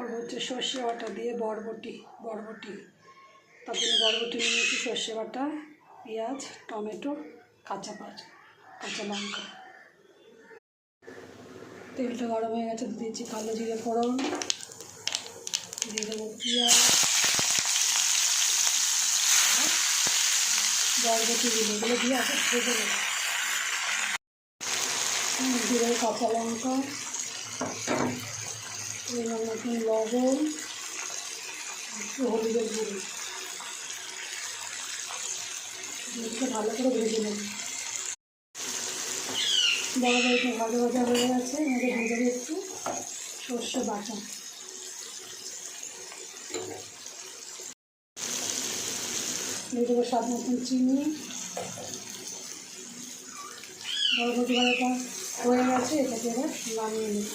করবো হচ্ছে সর্ষে বাটা দিয়ে বরবটি তার জন্য বরবটি নিয়েছি, সর্ষে বাটা, পেঁয়াজ, টমেটো, কাঁচা লঙ্কা। তেলটা গরম হয়ে গেছে, দিয়েছি কালো জিরে ফোড়ন, দিয়ে দেবো পেঁয়াজ, বরবটিগুলো এগুলো দিয়ে আগে ভেজে দেবো। দিয়ে দেবো কাঁচা লঙ্কা, নতুন লবণ, একটু হলুদের গুঁড়ো, জিনিসটা ভালো করে ভেজে নেব। বরবটি ভালো ভাজা হয়ে গেছে, আমাদের ভেজে দেবো একটু সর্ষে বাটা, দিয়ে দেবো স্বাদ মতন চিনি। বরবটি ভাজাটা হয়ে গেছে, এটাকে এবার নামিয়ে নেব।